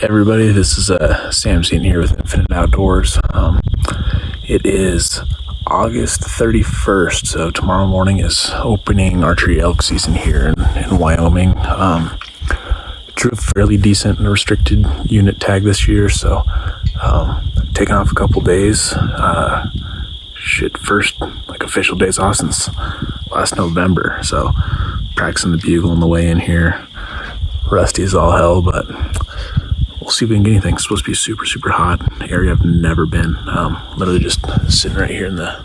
Everybody, this is Sam Seeton here with Infinite Outdoors. It is August 31st, so tomorrow morning is opening archery elk season here in Wyoming. Drew a fairly decent and restricted unit tag this year, so taking off a couple days. First official days off since last November, so practicing the bugle on the way in here. Rusty as all hell, but we'll see if we can get anything. It's supposed to be super, super hot area I've never been. Literally just sitting right here in the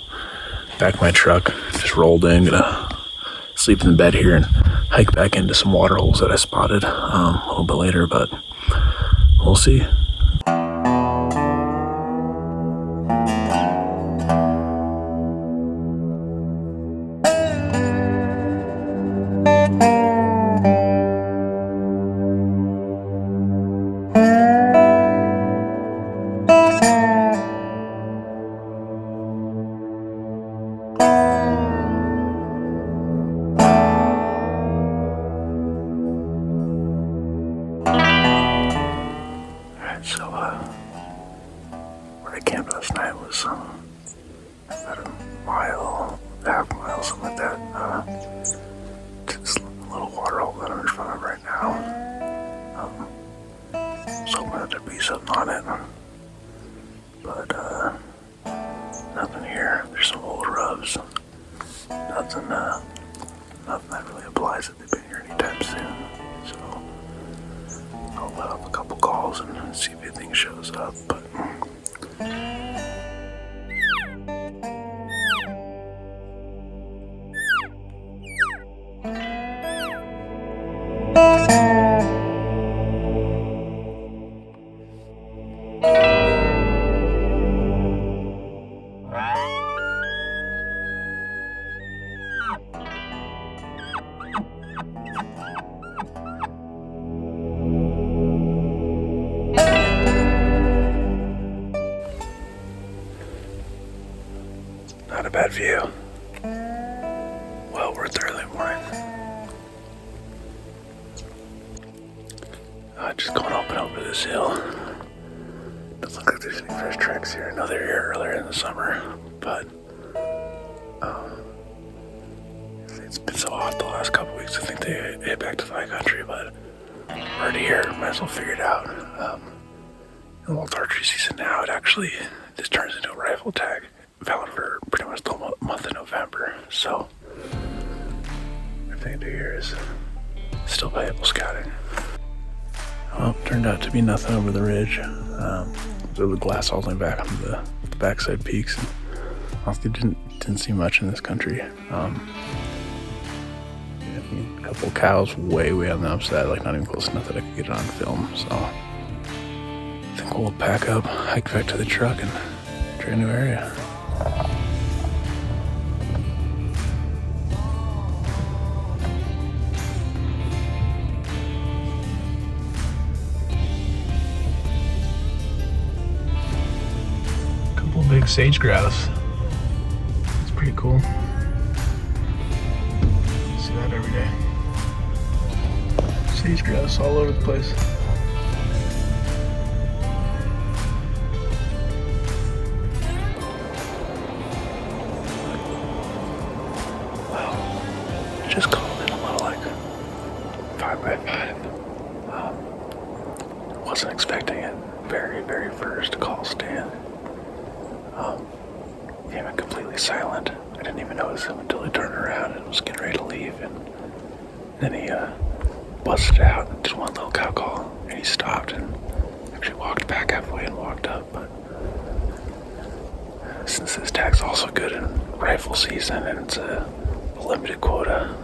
back of my truck. Just rolled in, gonna sleep in the bed here and hike back into some water holes that I spotted a little bit later, but we'll see. So, where I camped last night was about half a mile, something like that, to this little water hole that I'm in front of right now. I was hoping that there'd be something on it, but nothing here. There's some old rubs. Nothing that really applies that they've been here anytime soon. So I'll let up a couple calls and see if anything shows up, but not a bad view. Well worth the early morning. Just going up and over this hill. Doesn't look like there's any fresh tracks here. I know they're here earlier in the summer, but it's been so hot the last couple weeks. I think they head back to the high country, but already here, might as well figure it out. In the archery season now, this turns into a rifle tag, valid for pretty much the whole month of November. So everything I do here is still valuable scouting. Well, turned out to be nothing over the ridge. There was a glass all the way back on the backside peaks. And honestly, didn't see much in this country. A couple cows way on the upside, not even close enough that I could get it on film. So I think we'll pack up, hike back to the truck, and try a new area. Couple big sage grouse. It's pretty cool. See that every day. Sage grouse all over the place. Just called in a little 5x5. Wasn't expecting it. Very first call stand. Came in completely silent. I didn't even notice him until he turned around and was getting ready to leave, and then he busted out and did one little cow call, and he stopped and actually walked back halfway and walked up. But since this tag's also good in rifle season and it's a limited quota,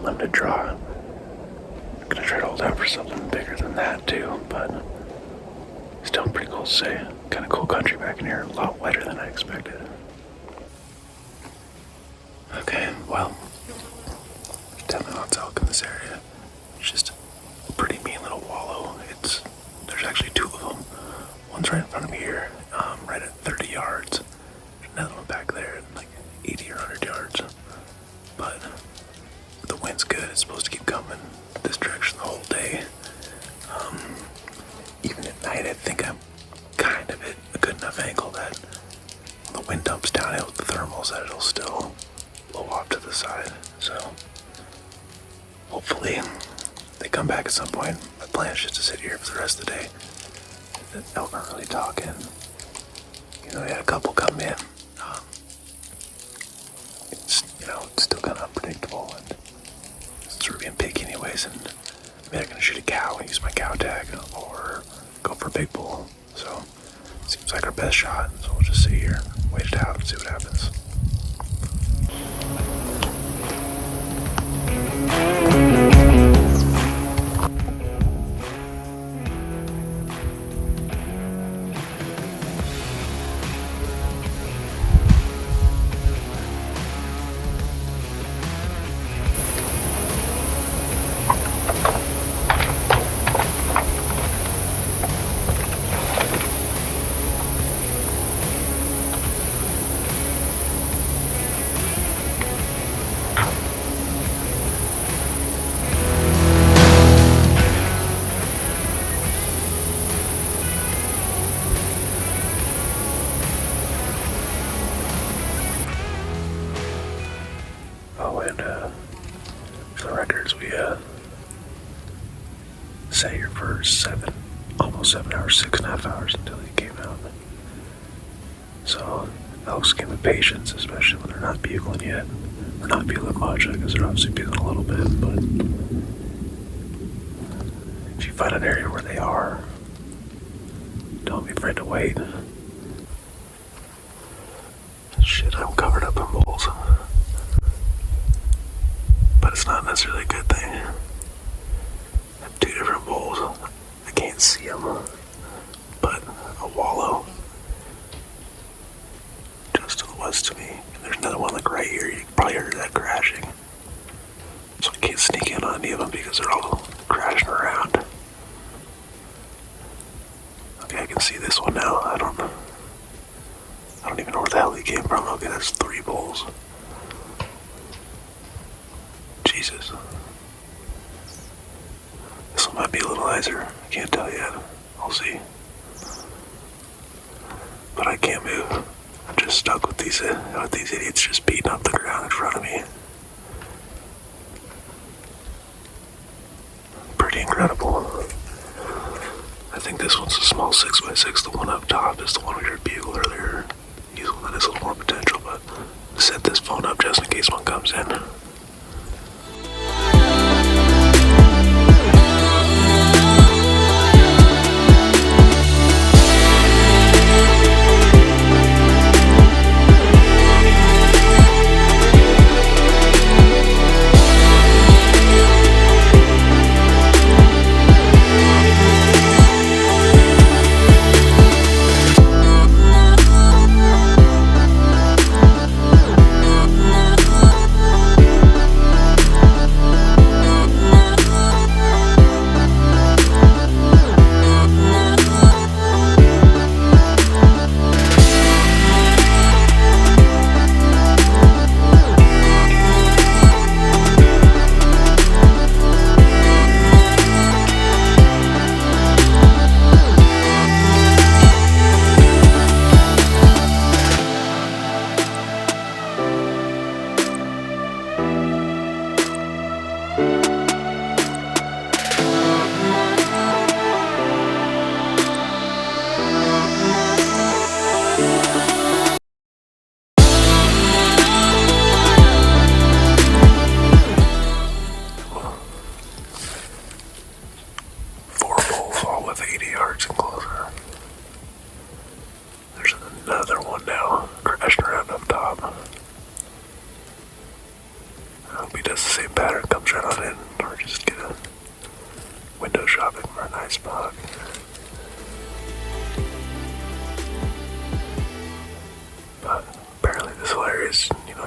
limited draw, I'm gonna try to hold out for something bigger than that too, but still pretty cool to see. Kind of cool country back in here, a lot wetter than I expected. Okay, well, definitely lots of elk in this area. It's just a pretty mean little wallow. There's actually two of them. One's right in front of me here, right at 30 yards. There's another one back there at 80 or 100 yards. But the wind's good. It's supposed to keep coming this direction the whole day. Even at night, I think I'm kind of at a good enough angle that when the wind dumps downhill with the thermals, that it'll still blow off to the side. So hopefully they come back at some point. My plan is just to sit here for the rest of the day. The elk aren't really talking. We had a couple come in. It's still kind of unpredictable, and it's sort of being picky anyways, and maybe I'm going to shoot a cow and use my cow tag, or go for a big bull. So it seems like our best shot, so we'll just sit here, wait it out, and see what happens. Oh, and for the records, we sat here for almost 7 hours, 6.5 hours until he came out. So elks can have patience, especially when they're not bugling yet. Or not bugling much, I guess they're obviously bugling a little bit, but if you find an area where they are, don't be afraid to wait. Shit, I'm covered up in moles. But it's not necessarily a good thing. I have 2 different bowls. I can't see them, but a wallow just to the west of me. And there's another one like right here. You probably heard that crashing. So I can't sneak in on any of them because they're all crashing around. Okay, I can see this one now. I don't even know where the hell he came from. Okay, that's 3 bowls. Jesus. This one might be a little nicer. I can't tell yet. I'll see. But I can't move. I'm just stuck with these idiots just beating up the ground in front of me. Pretty incredible. I think this one's a small 6x6. The one up top is the one we heard bugle earlier. He's the one that has a little more potential, but I set this phone up just in case one comes in.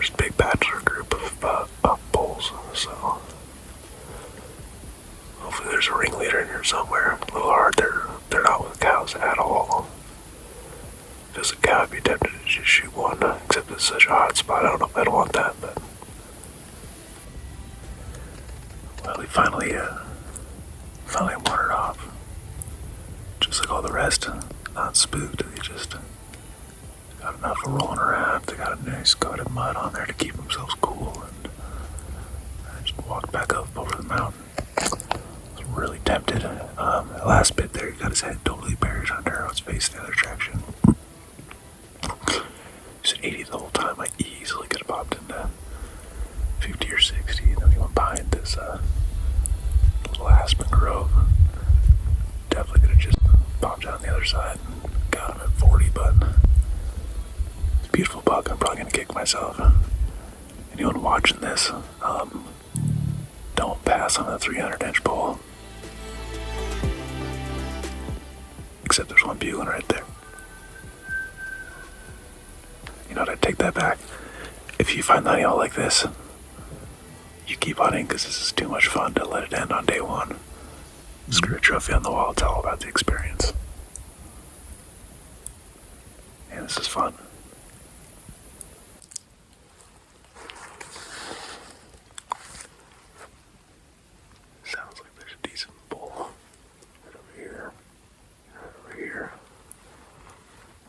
Just big bachelor group of bulls, so hopefully there's a ringleader in here somewhere. A little hard, they're not with cows at all. If there's a cow, I'd be tempted to just shoot one, except it's such a hot spot, I don't know if I'd want that, but... Well, we finally finally wandered off. Just like all the rest, not spooked. They just got enough of rolling around. They got a nice coat of mud on there to keep themselves cool, and I just walked back up over the mountain. I was really tempted. The last bit there, he got his head totally buried under. I was facing the other direction. He's at 80 the whole time. I easily could have popped into 50 or 60, and then he went behind this little aspen grove. Definitely could have just popped down the other side and got him at 40, but it's a beautiful buck. I'm probably going to kick myself. Anyone watching this, don't pass on a 300-inch bull. Except there's one bugling right there. You know what, I take that back. If you find honey all like this, you keep hunting because this is too much fun to let it end on day one. Screw a trophy on the wall, it's all about the experience. And this is fun. Sounds like there's a decent bull. Right over here. Right over here.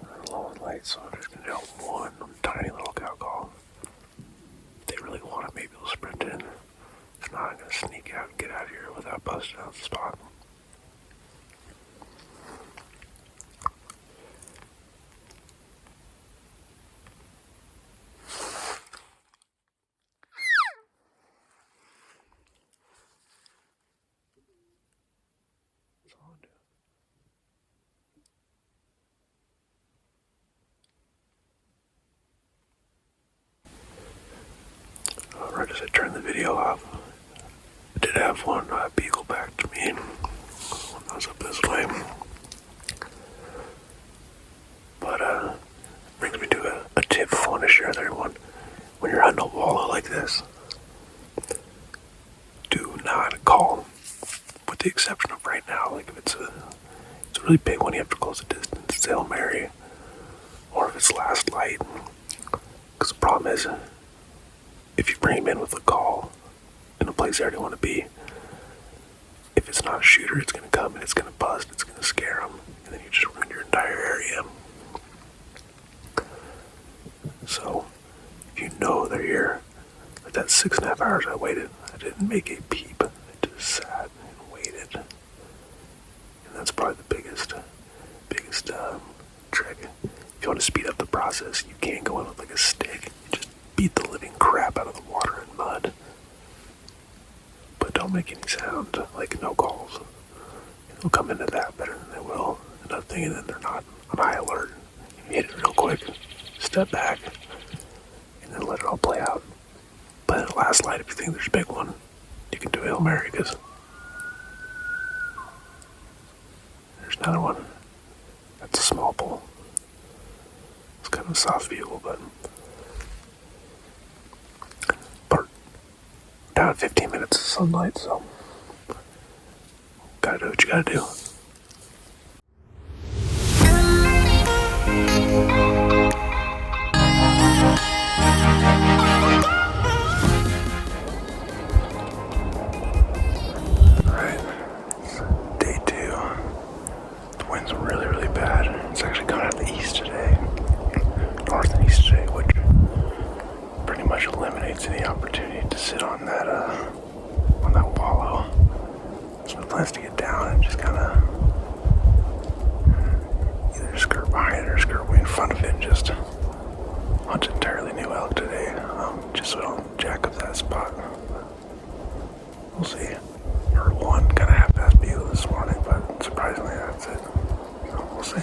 We're low in light, so I'm just going to do one tiny little cow call. If they really want it, maybe they'll sprint in. If not, I'm going to sneak out and get out of here without busting out the spot. That's all I'm doing. Right as I turned the video off, I did have one beagle back to me when I was up this way. But brings me to a tip I want to share with everyone. When you're hunting a wallow like this, do not call. With the exception of right now, like if it's a really big one, you have to close the distance, it's Hail Mary, or if it's last light. Because the problem is, if you bring him in with a call in a place they already want to be, if it's not a shooter, it's going to come and it's going to bust, it's going to scare them, and then you just ruin your entire area. So, if you know they're here, like that 6.5 hours I waited, I didn't make a peep. I just sat and waited. And that's probably the biggest trick. If you want to speed up the process, you can't go in with like a stick. You just beat the living crap out of the water and mud. But don't make any sound, like no calls. They'll come into that better than they will another thing, and then they're not on high alert. You hit it real quick, step back, and then let it all play out. But at last light, if you think there's a big one, you can do Hail Mary, because there's another one. That's a small bull. It's kind of a soft bugle, but down at 15 minutes of sunlight, so gotta do what you gotta do. Alright, it's day 2. The wind's really, really bad. It's actually coming out of the east today, north and east today, which pretty much eliminates any opportunity to sit on that wallow. So my plan is to get down and just kind of either skirt behind it or skirt way in front of it and just hunt entirely new elk today, just so I don't jack up that spot. We'll see. Heard one kind of half-assed bugle this morning, but surprisingly that's it. So we'll see.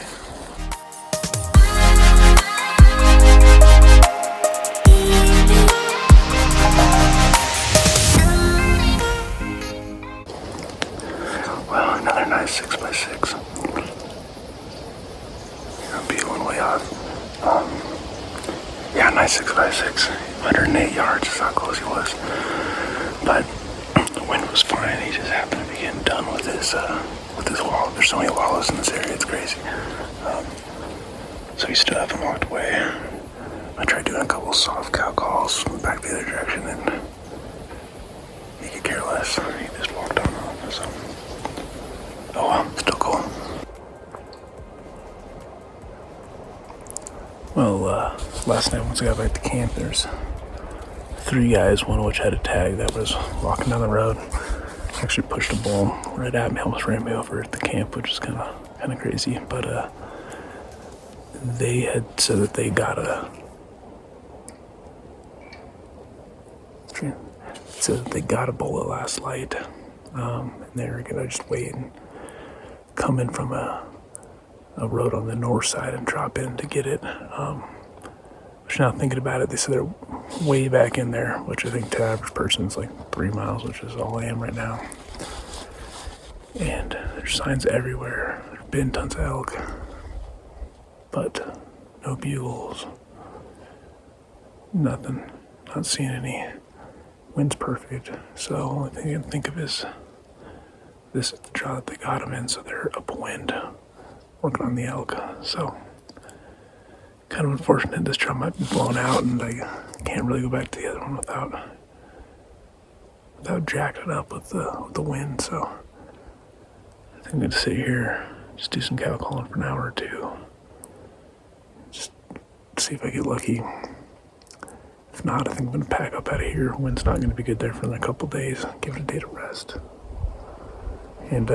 Well, another nice 6x6. Bugling way off. Yeah, nice 6x6. 108 yards is how close he was. But the wind was fine. He just happened to be getting done with his wallow. There's so many wallows in this area, it's crazy. So he stood up and walked away. I tried doing a couple soft cow calls back the other direction, and he could care less. He just walked on off. So Oh well, still cool. Well, last night once I got back to camp, there's 3 guys, one of which had a tag that was walking down the road. Actually pushed a bull right at me, almost ran me over at the camp, which is kind of crazy. But they had said that they got a bull at last light, and they were gonna just wait and come in from a road on the north side and drop in to get it. Which now thinking about it, they said they're way back in there, which I think to the average person is like 3 miles, which is all I am right now. And there's signs everywhere. There've been tons of elk, but no bugles. Nothing. Not seeing any. Wind's perfect. So the only thing I can think of is this is the draw that they got them in, so they're upwind working on the elk. So kind of unfortunate this draw might be blown out and I can't really go back to the other one without jacking it up with the wind. So I think I'm gonna sit here, just do some cow calling for an hour or two. Just see if I get lucky. If not, I think I'm gonna pack up out of here. Wind's not gonna be good there for another couple days. Give it a day to rest. And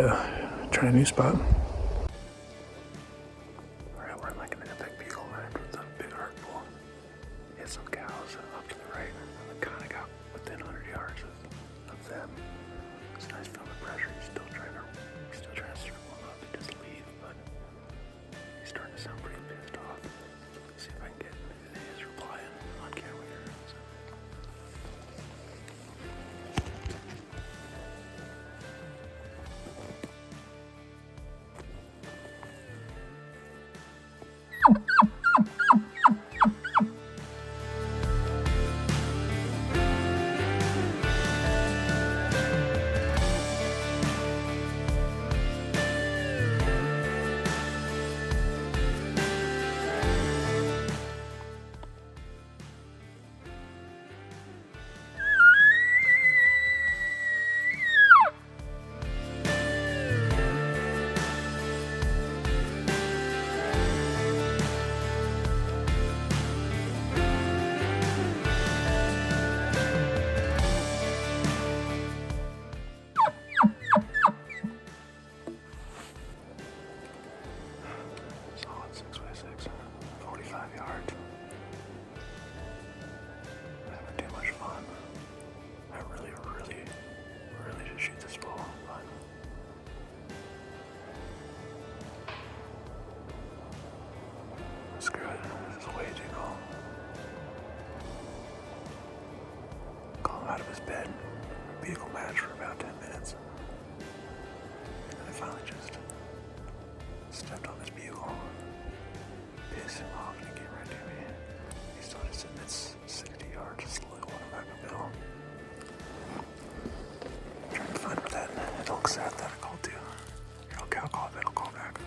try a new spot. Alright, we're like in a big beagle line with a big hard bull. Hit some cows up to the right. And kind of got within 100 yards of them. It's nice feeling the pressure. He's still trying to circle him up and just leave, but he's starting to sound pretty pissed off. Let's see if I can get his reply on camera here. Screw it, this is way too cold. Call him out of his bed. Vehicle match for about 10 minutes. And I finally just stepped on this bugle, pissed him off, and he came right to me. He's still just sitting at 60 yards, just slowly going back uphill. Trying to find where that elk's at that I called to. Your old cow called, that'll call back.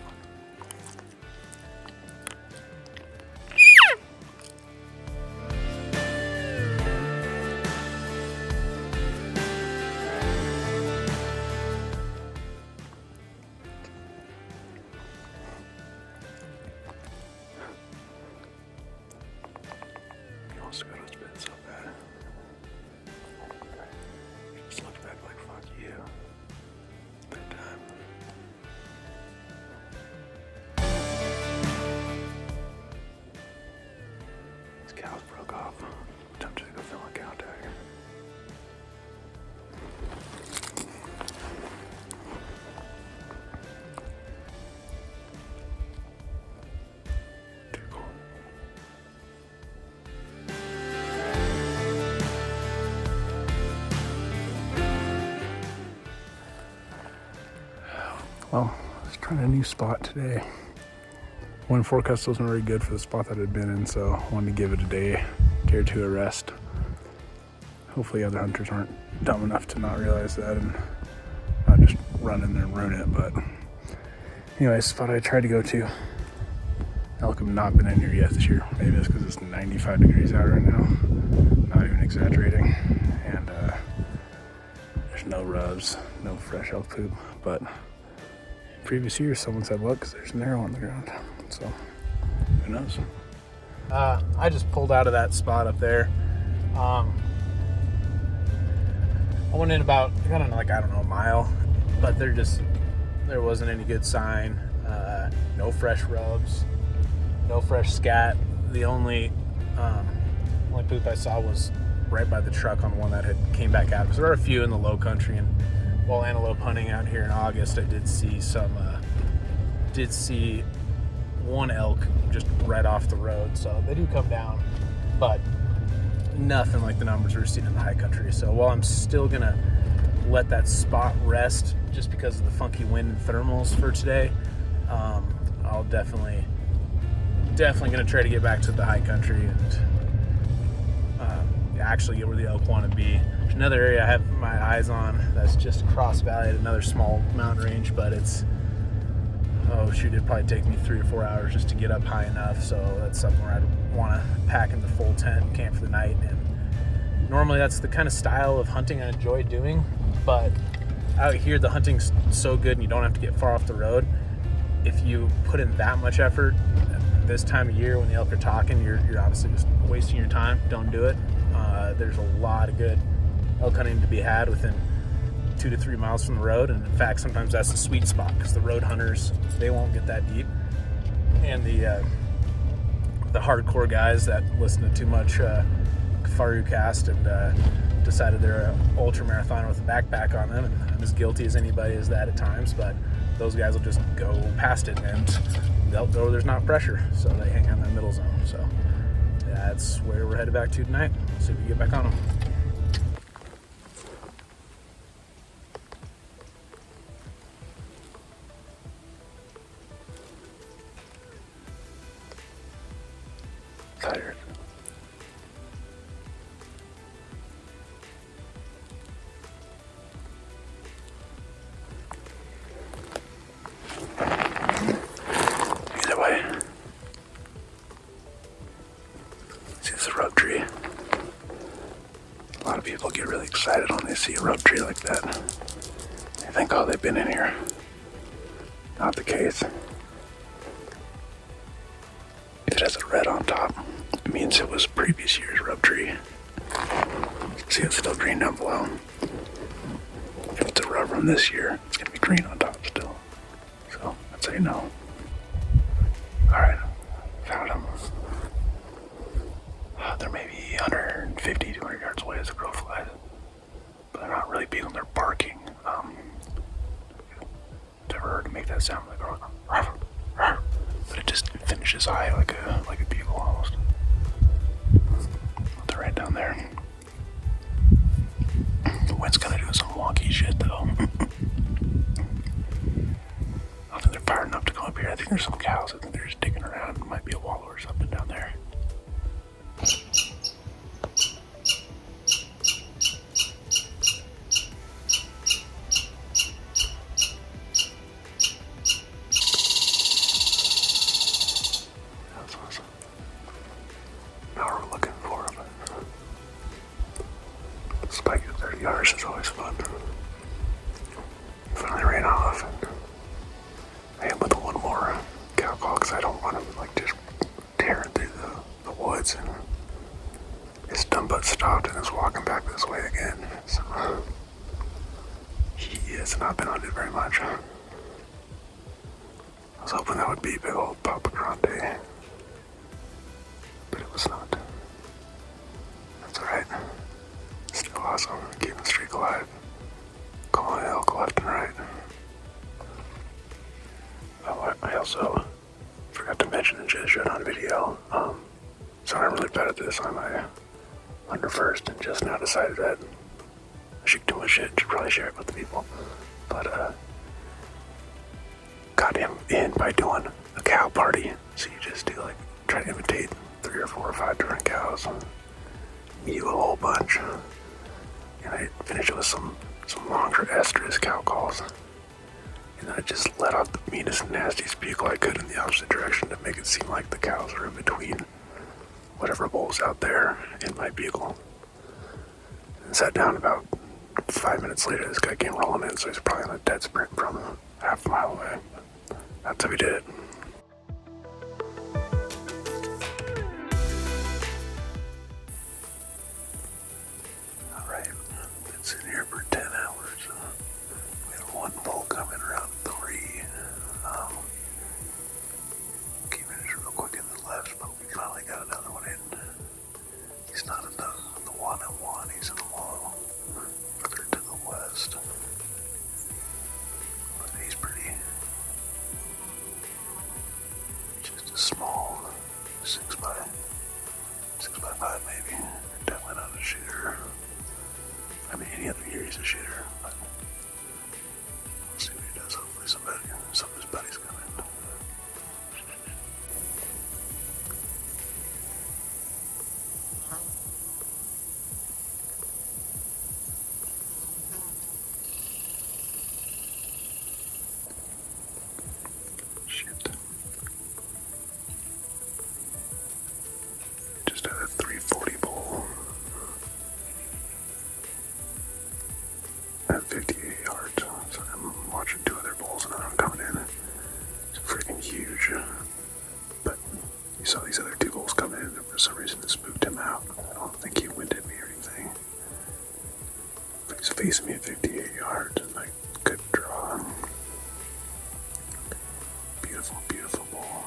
Wants to go to his bed so bad. Just looks back like fuck you. Bedtime. His cows broke off. Tempted to go fill a cow tag. Too cool. Well, I was trying a new spot today. One forecast wasn't very good for the spot that I'd been in, so I wanted to give it a day or two of rest. Hopefully other hunters aren't dumb enough to not realize that and not just run in there and ruin it. But anyways, spot I tried to go to. Elk have not been in here yet this year. Maybe it's because it's 95 degrees out right now. Not even exaggerating. And there's no rubs, no fresh elk poop, but previous years someone said, look, 'cause there's an arrow on the ground. So, who knows? I just pulled out of that spot up there. I went in about, I don't know, a mile, but there wasn't any good sign. No fresh rubs, no fresh scat. The only poop I saw was right by the truck on the one that had came back out. Because there are a few in the low country, and while antelope hunting out here in August, I did see one elk just right off the road. So they do come down, but nothing like the numbers we're seeing in the high country. So while I'm still gonna let that spot rest just because of the funky wind and thermals for today, I'll definitely gonna try to get back to the high country and actually get where the elk want to be. There's another area I have my eyes on that's just across valley at another small mountain range, but it'd probably take me 3 or 4 hours just to get up high enough. So that's something where I'd want to pack in the full tent and camp for the night. And normally that's the kind of style of hunting I enjoy doing, but out here the hunting's so good and you don't have to get far off the road. If you put in that much effort this time of year when the elk are talking, you're obviously just wasting your time. Don't do it. There's a lot of good elk hunting to be had within 2 to 3 miles from the road, and in fact sometimes that's the sweet spot because the road hunters, they won't get that deep, and the hardcore guys that listen to too much Faru cast and decided they're an ultra marathoner with a backpack on them, and I'm as guilty as anybody is that at times, but those guys will just go past it and they'll go where there's not pressure, so they hang out in that middle zone. So that's where we're headed back to tonight. See if we can get back on them. Tired. Either way, see this rub tree. A lot of people get really excited when they see a rub tree like that. They think, oh, they've been in here. Not the case. If it has a red on top, it means it was previous year's rub tree. See, it's still green down below. If it's a rub from this year, it's gonna be green on top still. So that's how you know. Alright, found them. They're maybe 150, 200 yards away as the crow flies. But they're not really big on their barking. Never heard it make that sound like a ruff, ruff. But it just finishes high like a bugle almost. They're right down there. The wind's kind of doing some wonky shit though. I don't think they're fired enough to come up here. I think there's some cows. I think they're just digging around. It might be a wallow or something down there. Spiking 30 yards is always fun. Finally ran off, and I am with one more cow call because I don't want him just tearing through the woods. And his dumb butt stopped and is walking back this way again. So he has not been on it very much. I was hoping that would be big old Papa Grande, but it was not. That's alright. Still awesome, keeping the streak alive. Calling elk left and right. Oh, I also forgot to mention and just showed on video. So I'm really bad at this on my under first, and just now decided that I should do my shit. Should probably share it with the people. But got him in by doing a cow party. So you just do try to imitate 3 or 4 or 5 different cows. You a whole bunch. And I finished it with some longer estrus cow calls. And I just let out the meanest, nastiest bugle I could in the opposite direction to make it seem like the cows are in between whatever bull's out there in my bugle. And sat down about 5 minutes later, this guy came rolling in, so he's probably on a dead sprint from half a mile away. That's how we did it. Alright, been sitting here for 10 hours. We had one bull coming around 3. Came in just real quick in the left, but we finally got another one in. He's not in the one and one, he's in the one further to the west. But he's pretty, just a small 6x5 maybe. Definitely not a shooter. I mean, any other year he's a shooter, but we'll see what he does. Hopefully some of his buddies come in. Shit. Just had a 340 bull at 58 yards. So I'm watching 2 other bulls, another one coming in. It's freaking huge. But you saw these other 2 bulls coming in, and for some reason it spooked him out. I don't think he winded me or anything. But he's facing me at 58 yards, and I could draw. Beautiful, beautiful bull.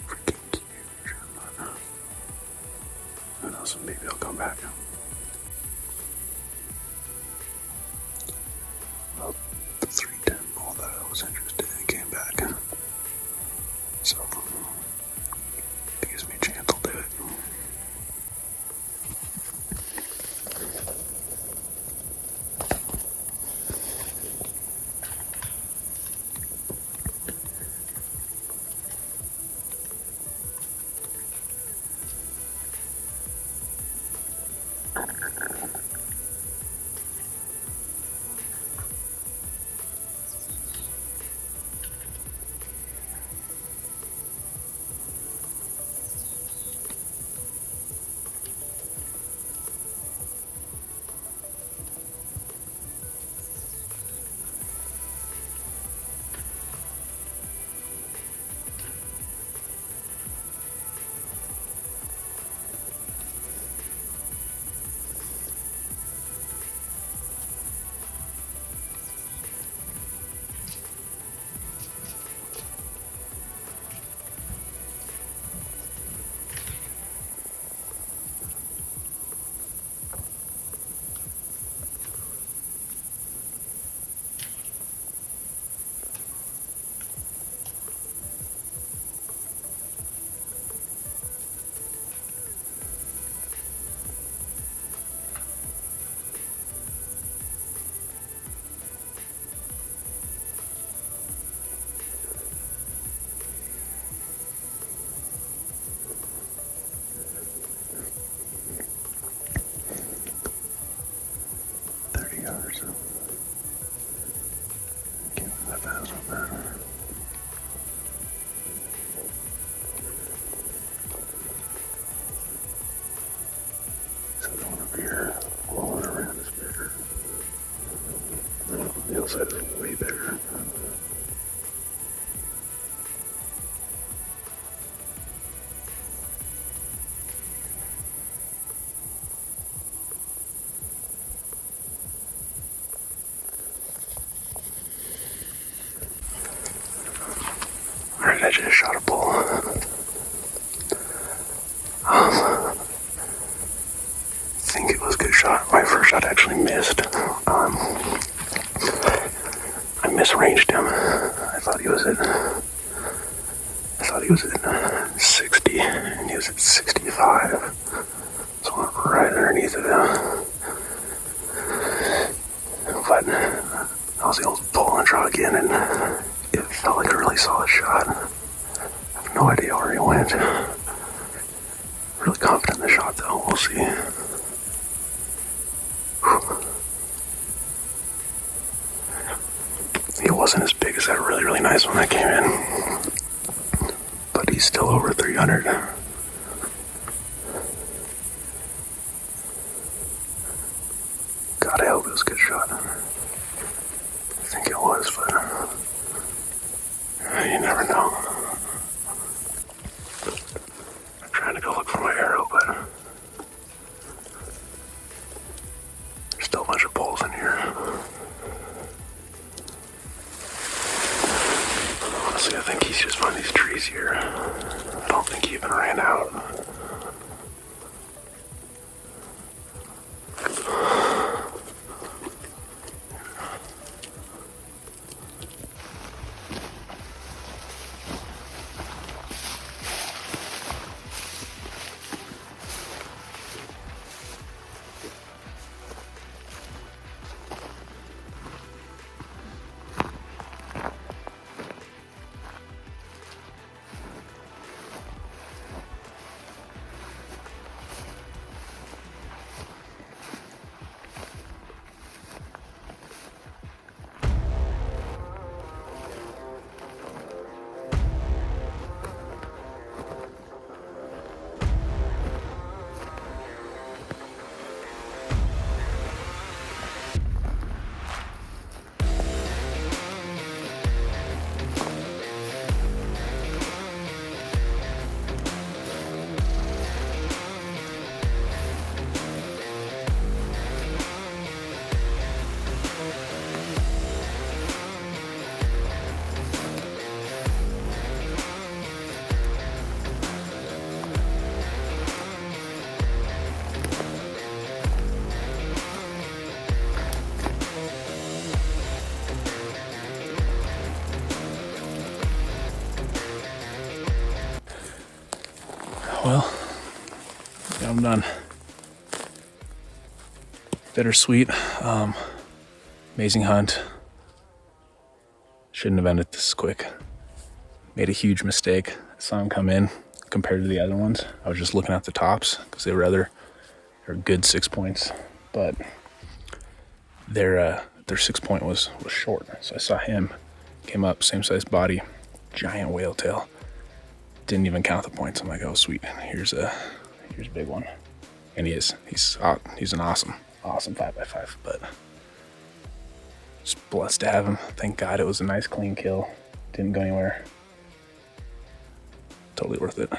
Freaking huge. Who knows, maybe he'll come back. Well, the 310 bull that I was interested in came back. So, if it gives me a chance, I'll do it. The outside is way better. Alright, I just shot a bull. I think it was a good shot. My first shot actually missed. I misranged him. I thought he was at 60, and he was at 65. So I went right underneath of him. But I was able to pull and draw again, and it felt like a really solid shot. I have no idea where he went. Really confident in the shot, though. We'll see. He wasn't as big as that really nice one that came in, but he's still over 300. God, I hope it was a good shot. I think it was, but Honestly, I think he's just on these trees here. I don't think he even ran out. Well, yeah, I'm done. Bittersweet. Amazing hunt. Shouldn't have ended this quick. Made a huge mistake. I saw him come in compared to the other ones. I was just looking at the tops because they were good 6 points, but their 6 point was short. So I saw him, came up, same size body, giant whale tail. Didn't even count the points. I'm like, oh sweet, here's a big one. And he's an awesome 5x5, but just blessed to have him. Thank God it was a nice clean kill. Didn't go anywhere. Totally worth it.